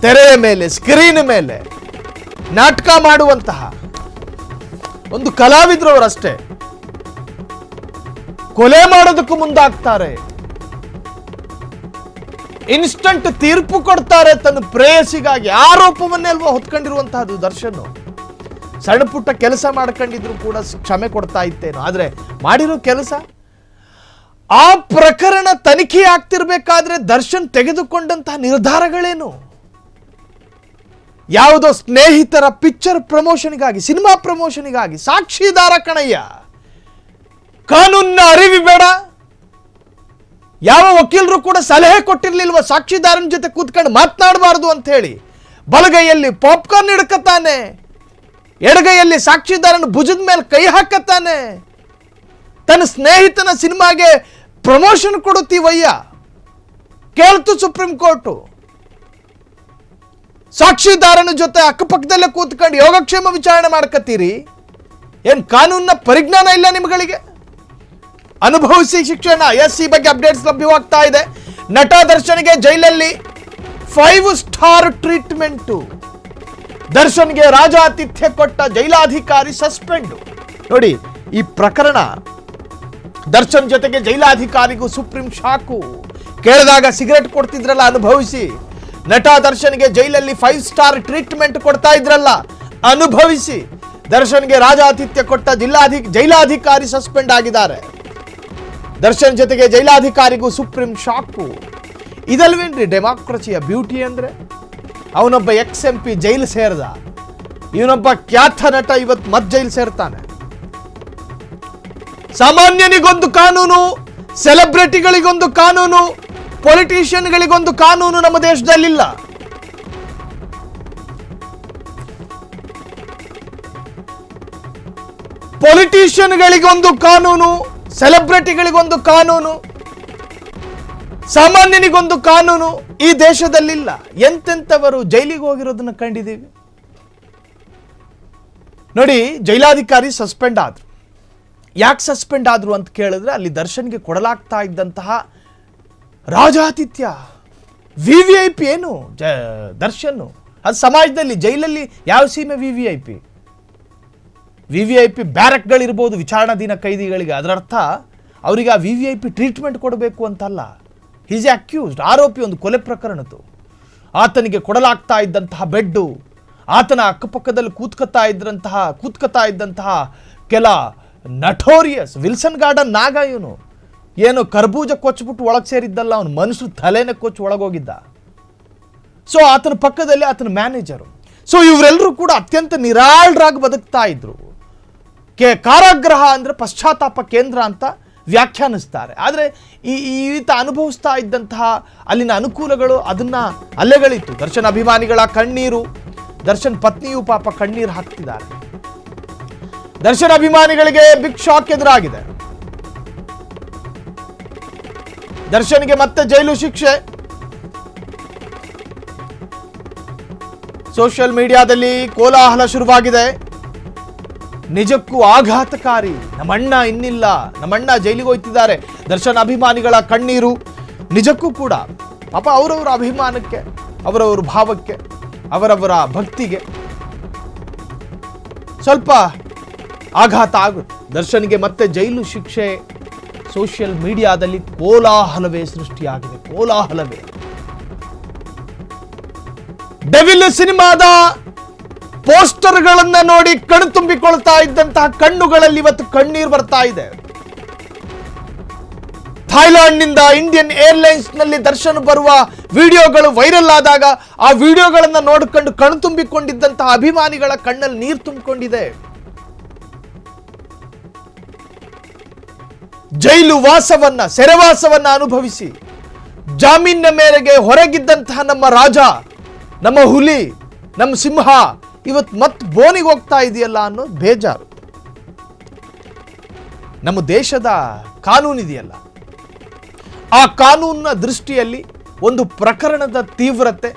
ತೆರೆಯ ಮೇಲೆ, ಸ್ಕ್ರೀನ್ ಮೇಲೆ ನಾಟಕ ಮಾಡುವಂತಹ ಒಂದು ಕಲಾವಿದರವರಷ್ಟೇ ಕೊಲೆ ಮಾಡೋದಕ್ಕೂ ಮುಂದಾಗ್ತಾರೆ. ಇನ್ಸ್ಟಂಟ್ ತೀರ್ಪು ಕೊಡ್ತಾರೆ ತನ್ನ ಪ್ರೇಯಸಿಗಾಗಿ. ಆರೋಪವನ್ನೆಲ್ವ ಹೊತ್ಕೊಂಡಿರುವಂತಹದ್ದು ದರ್ಶನ್. ಸಣ್ಣ ಪುಟ್ಟ ಕೆಲಸ ಮಾಡ್ಕೊಂಡಿದ್ರು ಕೂಡ ಕ್ಷಮೆ ಕೊಡ್ತಾ ಇತ್ತೇನೋ, ಆದ್ರೆ ಮಾಡಿರೋ ಕೆಲಸ, ಆ ಪ್ರಕರಣ ತನಿಖೆ ಆಗ್ತಿರ್ಬೇಕಾದ್ರೆ ದರ್ಶನ್ ತೆಗೆದುಕೊಂಡಂತಹ ನಿರ್ಧಾರಗಳೇನು? ಯಾವುದೋ ಸ್ನೇಹಿತರ ಪಿಕ್ಚರ್ ಪ್ರಮೋಷನ್ಗಾಗಿ, ಸಿನಿಮಾ ಪ್ರಮೋಷನ್ಗಾಗಿ ಸಾಕ್ಷಿದಾರ ಕಣಯ್ಯ. ಕಾನೂನಿನ ಅರಿವು ಬೇಡ. ಯಾವ ವಕೀಲರು ಕೂಡ ಸಲಹೆ ಕೊಟ್ಟಿರ್ಲಿಲ್ವ ಸಾಕ್ಷಿದಾರನ ಜೊತೆ ಕೂತ್ಕೊಂಡು ಮಾತನಾಡಬಾರ್ದು ಅಂತ ಹೇಳಿ? ಬಲಗೈಯಲ್ಲಿ ಪಾಪ್ಕಾರ್ನ್ ಹಿಡ್ಕತಾನೆ, ಎಡಗೈಯಲ್ಲಿ ಸಾಕ್ಷಿದಾರನ ಭುಜದ ಮೇಲೆ ಕೈ ಹಾಕತಾನೆ. ತನ್ನ ಸ್ನೇಹಿತನ ಸಿನಿಮಾಗೆ ಪ್ರಮೋಷನ್ ಕೊಡುತ್ತೀವಯ್ಯ. ಕೇಳ್ತು ಸುಪ್ರೀಂ ಕೋರ್ಟು. ಸಾಕ್ಷಿದಾರನ ಜೊತೆ ಅಕ್ಕಪಕ್ಕದಲ್ಲೇ ಕೂತ್ಕೊಂಡು ಯೋಗಕ್ಷೇಮ ವಿಚಾರಣೆ ಮಾಡ್ಕತ್ತೀರಿ. ಏನ್ ಕಾನೂನಿನ ಪರಿಜ್ಞಾನ ಇಲ್ಲ ನಿಮ್ಗಳಿಗೆ? ಅನುಭವಿಸಿ ಶಿಕ್ಷಣ. ಎಸ್, ಈ ಬಗ್ಗೆ ಅಪ್ಡೇಟ್ಸ್ ಲಭ್ಯವಾಗ್ತಾ ಇದೆ. ನಟ ದರ್ಶನ್ಗೆ ಜೈಲಲ್ಲಿ 5 ಸ್ಟಾರ್ ಟ್ರೀಟ್ಮೆಂಟು. ದರ್ಶನ್ಗೆ ರಾಜಾತಿಥ್ಯ ಕೊಟ್ಟ ಜೈಲಾಧಿಕಾರಿ ಸಸ್ಪೆಂಡ್. ನೋಡಿ, ಈ ಪ್ರಕರಣ ದರ್ಶನ್ ಜೊತೆಗೆ ಜೈಲಾಧಿಕಾರಿಗೂ ಸುಪ್ರೀಂ ಶಾಕು. ಕೇಳಿದಾಗ ಸಿಗರೆಟ್ ಕೊಡ್ತಿದ್ರಲ್ಲ ಅನುಭವಿಸಿ. ನಟ ದರ್ಶನ್ಗೆ ಜೈಲಲ್ಲಿ 5 ಸ್ಟಾರ್ ಟ್ರೀಟ್ಮೆಂಟ್ ಕೊಡ್ತಾ ಇದ್ರಲ್ಲ ಅನುಭವಿಸಿ. ದರ್ಶನ್ಗೆ ರಾಜಾತಿಥ್ಯ ಕೊಟ್ಟ ಜೈಲಾಧಿಕಾರಿ ಸಸ್ಪೆಂಡ್ ಆಗಿದ್ದಾರೆ. ದರ್ಶನ್ ಜೊತೆಗೆ ಜೈಲಾಧಿಕಾರಿಗೂ ಸುಪ್ರೀಂ ಶಾಕು. ಇದಲ್ವೇನ್ರಿ ಡೆಮಾಕ್ರಸಿಯ ಬ್ಯೂಟಿ ಅಂದ್ರೆ? ಅವನೊಬ್ಬ MP ಜೈಲು ಸೇರ್ದ, ಇವನೊಬ್ಬ ಖ್ಯಾತ ನಟ ಇವತ್ತು ಜೈಲು ಸೇರ್ತಾನೆ. ಸಾಮಾನ್ಯನಿಗೊಂದು ಕಾನೂನು, ಸೆಲೆಬ್ರಿಟಿಗಳಿಗೊಂದು ಕಾನೂನು, ಪೊಲಿಟಿಷಿಯನ್ಗಳಿಗೊಂದು ಕಾನೂನು ನಮ್ಮ ದೇಶದಲ್ಲಿಲ್ಲ. ಪೊಲಿಟಿಷಿಯನ್ಗಳಿಗೊಂದು ಕಾನೂನು, ಸೆಲೆಬ್ರಿಟಿಗಳಿಗೊಂದು ಕಾನೂನು, ಸಾಮಾನ್ಯನಿಗೊಂದು ಕಾನೂನು ಈ ದೇಶದಲ್ಲಿಲ್ಲ. ಎಂತೆಂಥವರು ಜೈಲಿಗೆ ಹೋಗಿರೋದನ್ನ ಕಂಡಿದ್ದೀವಿ. ನೋಡಿ, ಜೈಲಾಧಿಕಾರಿ ಸಸ್ಪೆಂಡ್ ಆದ್ರು. ಯಾಕೆ ಸಸ್ಪೆಂಡ್ ಆದ್ರು ಅಂತ ಕೇಳಿದ್ರೆ, ಅಲ್ಲಿ ದರ್ಶನ್ಗೆ ಕೊಡಲಾಗ್ತಾ ಇದ್ದಂತಹ ರಾಜಾತಿಥ್ಯ, VVIP ಏನು ದರ್ಶನ್. ಅದು ಸಮಾಜದಲ್ಲಿ, ಜೈಲಲ್ಲಿ ಯಾವ ಸೀಮೆ VVIP? VVIP ಬ್ಯಾರಕ್ಗಳಿರ್ಬೋದು ವಿಚಾರಣಾಧೀನ ಕೈದಿಗಳಿಗೆ. ಅದರ ಅರ್ಥ ಅವರಿಗೆ ಆ VVIP ಟ್ರೀಟ್ಮೆಂಟ್ ಕೊಡಬೇಕು ಅಂತಲ್ಲ. ಈಸ್ ಅಕ್ಯೂಸ್ಡ್, ಆರೋಪಿ ಒಂದು ಕೊಲೆ ಪ್ರಕರಣದ್ದು. ಆತನಿಗೆ ಕೊಡಲಾಗ್ತಾ ಇದ್ದಂತಹ ಬೆಡ್ಡು, ಆತನ ಅಕ್ಕಪಕ್ಕದಲ್ಲಿ ಕೂತ್ಕತಾ ಇದ್ದಂತಹ ಕೆಲ ನಟೋರಿಯಸ್ ವಿಲ್ಸನ್ ಗಾರ್ಡನ್ ನಾಗ. ಇವನು ಏನು ಕರ್ಬೂಜ ಕೊಚ್ಚಿಬಿಟ್ಟು ಒಳಗೆ ಸೇರಿದ್ದಲ್ಲ, ಅವನು ಮನುಷ್ಯರು ತಲೆನೇ ಕೊಚ್ಚಿ ಒಳಗೋಗಿದ್ದ. ಸೊ ಆತನ ಪಕ್ಕದಲ್ಲಿ ಆತನ ಮ್ಯಾನೇಜರು. ಸೊ ಇವರೆಲ್ಲರೂ ಕೂಡ ಅತ್ಯಂತ ನಿರಾಳರಾಗಿ ಬದುಕ್ತಾ ಇದ್ರು. ಕಾರಾಗೃಹ ಅಂದರೆ ಪಶ್ಚಾತ್ತಾಪ ಕೇಂದ್ರ ಅಂತ ವ್ಯಾಖ್ಯಾನಿಸ್ತಾರೆ. ಆದರೆ ಈತ ಅನುಭವಿಸ್ತಾ ಇದ್ದಂತಹ ಅಲ್ಲಿನ ಅನುಕೂಲಗಳು ಅದನ್ನ ಅಲೆಗಳಿತ್ತು. ದರ್ಶನ್ ಅಭಿಮಾನಿಗಳ ಕಣ್ಣೀರು, ದರ್ಶನ್ ಪತ್ನಿಯು ಪಾಪ ಕಣ್ಣೀರು ಹಾಕ್ತಿದ್ದಾರೆ. ದರ್ಶನ್ ಅಭಿಮಾನಿಗಳಿಗೆ ಬಿಗ್ ಶಾಕ್ ಎದುರಾಗಿದೆ. ದರ್ಶನ್ಗೆ ಮತ್ತೆ ಜೈಲು ಶಿಕ್ಷೆ. ಸೋಷಿಯಲ್ ಮೀಡಿಯಾದಲ್ಲಿ ಕೋಲಾಹಲ ಶುರುವಾಗಿದೆ. ನಿಜಕ್ಕೂ ಆಘಾತಕಾರಿ. ನಮ್ಮಣ್ಣ ಇನ್ನಿಲ್ಲ, ನಮ್ಮಣ್ಣ ಜೈಲಿಗೆ ಹೋಗ್ತಿದ್ದಾರೆ. ದರ್ಶನ್ ಅಭಿಮಾನಿಗಳ ಕಣ್ಣೀರು. ನಿಜಕ್ಕೂ ಕೂಡ ಪಾಪ ಅವರವರ ಅಭಿಮಾನಕ್ಕೆ, ಅವರವರ ಭಾವಕ್ಕೆ, ಅವರವರ ಭಕ್ತಿಗೆ ಸ್ವಲ್ಪ ಆಘಾತ ಆಗುತ್ತೆ. ದರ್ಶನ್ಗೆ ಮತ್ತೆ ಜೈಲು ಶಿಕ್ಷೆ. ಸೋಷಿಯಲ್ ಮೀಡಿಯಾದಲ್ಲಿ ಕೋಲಾಹಲವೇ ಸೃಷ್ಟಿಯಾಗಿದೆ. ಕೋಲಾಹಲವೇ. ಡೆವಿಲ್ ಸಿನಿಮಾದ ಪೋಸ್ಟರ್ಗಳನ್ನ ನೋಡಿ ಕಣ್ಣು ತುಂಬಿಕೊಳ್ತಾ ಇದ್ದಂತಹ ಕಣ್ಣುಗಳಲ್ಲಿ ಇವತ್ತು ಕಣ್ಣೀರು ಬರ್ತಾ ಇದೆ. ಥೈಲ್ಯಾಂಡ್ನಿಂದ ಇಂಡಿಯನ್ ಏರ್ಲೈನ್ಸ್ ನಲ್ಲಿ ದರ್ಶನ್ ಬರುವ ವಿಡಿಯೋಗಳು ವೈರಲ್ ಆದಾಗ ಆ ವಿಡಿಯೋಗಳನ್ನ ನೋಡಿಕೊಂಡು ಕಣ್ಣು ತುಂಬಿಕೊಂಡಿದ್ದಂತಹ ಅಭಿಮಾನಿಗಳ ಕಣ್ಣಲ್ಲಿ ನೀರು ತುಂಬಿಕೊಂಡಿದೆ. ಜೈಲು ವಾಸವನ್ನ, ಸೆರೆವಾಸವನ್ನ ಅನುಭವಿಸಿ ಜಾಮೀನಿನ ಮೇರೆಗೆ ಹೊರಗಿದ್ದಂತಹ ನಮ್ಮ ರಾಜ, ನಮ್ಮ ಹುಲಿ, ನಮ್ಮ ಸಿಂಹ ಇವತ್ತು ಮತ್ತೆ ಬೋನಿಗೆ ಹೋಗ್ತಾ ಇದೆಯಲ್ಲ ಅನ್ನೋ ಬೇಜಾರು. ನಮ್ಮ ದೇಶದ ಕಾನೂನಿದೆಯಲ್ಲ, ಆ ಕಾನೂನಿನ ದೃಷ್ಟಿಯಲ್ಲಿ ಒಂದು ಪ್ರಕರಣದ ತೀವ್ರತೆ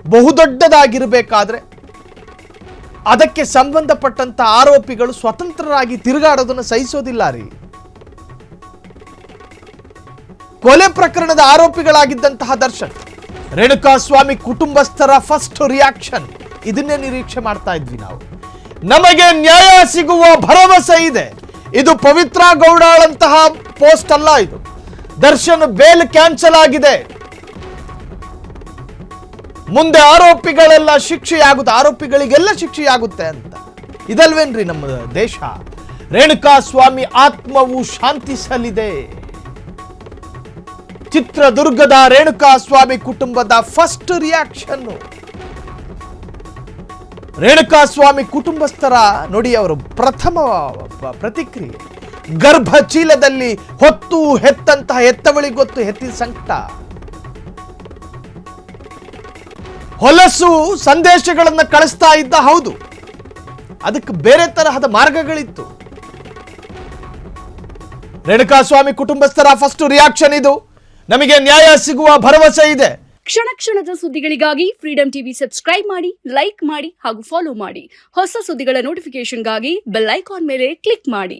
ಬಹುದೊಡ್ಡದಾಗಿರಬೇಕಾದ್ರೆ ಅದಕ್ಕೆ ಸಂಬಂಧಪಟ್ಟಂತ ಆರೋಪಿಗಳು ಸ್ವತಂತ್ರರಾಗಿ ತಿರುಗಾಡೋದನ್ನು ಸಹಿಸೋದಿಲ್ಲ ರೀ. ಕೊಲೆ ಪ್ರಕರಣದ ಆರೋಪಿಗಳಾಗಿದ್ದಂತಹ ದರ್ಶನ್ ರೇಣುಕಾಸ್ವಾಮಿ ಕುಟುಂಬಸ್ಥರ ಫಸ್ಟ್ ರಿಯಾಕ್ಷನ್, ಇದನ್ನೇ ನಿರೀಕ್ಷೆ ಮಾಡ್ತಾ ಇದ್ವಿ ನಾವು. ನಮಗೆ ನ್ಯಾಯ ಸಿಗುವ ಭರವಸೆ ಇದೆ. ಇದು ಪವಿತ್ರ ಗೌಡಾಳಂತಹ ಪೋಸ್ಟ್ ಅಲ್ಲ, ಇದು ದರ್ಶನ್ ಬೇಲ್ ಕ್ಯಾನ್ಸಲ್ ಆಗಿದೆ, ಮುಂದೆ ಆರೋಪಿಗಳೆಲ್ಲ ಶಿಕ್ಷೆಯಾಗುತ್ತೆ, ಆರೋಪಿಗಳಿಗೆಲ್ಲ ಶಿಕ್ಷೆಯಾಗುತ್ತೆ ಅಂತ. ಇದಲ್ವೇನ್ರಿ ನಮ್ಮ ದೇಶ? ರೇಣುಕಾಸ್ವಾಮಿ ಆತ್ಮವು ಶಾಂತಿಸಲಿದೆ. ಚಿತ್ರದುರ್ಗದ ರೇಣುಕಾಸ್ವಾಮಿ ಕುಟುಂಬದ ಫಸ್ಟ್ ರಿಯಾಕ್ಷನ್. ರೇಣುಕಾಸ್ವಾಮಿ ಕುಟುಂಬಸ್ಥರ ನೋಡಿ, ಅವರು ಪ್ರಥಮ ಪ್ರತಿಕ್ರಿಯೆ, ಗರ್ಭ ಚೀಲದಲ್ಲಿ ಹೊತ್ತು ಹೆತ್ತಂತಹ ಹೆತ್ತವಳಿಗೆ ಗೊತ್ತು ಹೆತ್ತಿದ ಸಂಕಟ. ಹೊಲಸು ಸಂದೇಶಗಳನ್ನು ಕಳಿಸ್ತಾ ಇದ್ದ, ಹೌದು, ಅದಕ್ಕೆ ಬೇರೆ ತರಹದ ಮಾರ್ಗಗಳಿತ್ತು. ರೇಣುಕಾಸ್ವಾಮಿ ಕುಟುಂಬಸ್ಥರ ಫಸ್ಟ್ ರಿಯಾಕ್ಷನ್ ಇದು. ನಮಗೆ ನ್ಯಾಯ ಸಿಗುವ ಭರವಸೆ ಇದೆ. ಕ್ಷಣ ಕ್ಷಣದ ಸುದ್ದಿಗಳಿಗಾಗಿ ಫ್ರೀಡಂ ಟಿವಿ ಸಬ್ಸ್ಕ್ರೈಬ್ ಮಾಡಿ, ಲೈಕ್ ಮಾಡಿ ಹಾಗೂ ಫಾಲೋ ಮಾಡಿ. ಹೊಸ ಸುದ್ದಿಗಳ ನೋಟಿಫಿಕೇಶನ್ಗಾಗಿ ಬೆಲ್ ಐಕಾನ್ ಮೇಲೆ ಕ್ಲಿಕ್ ಮಾಡಿ.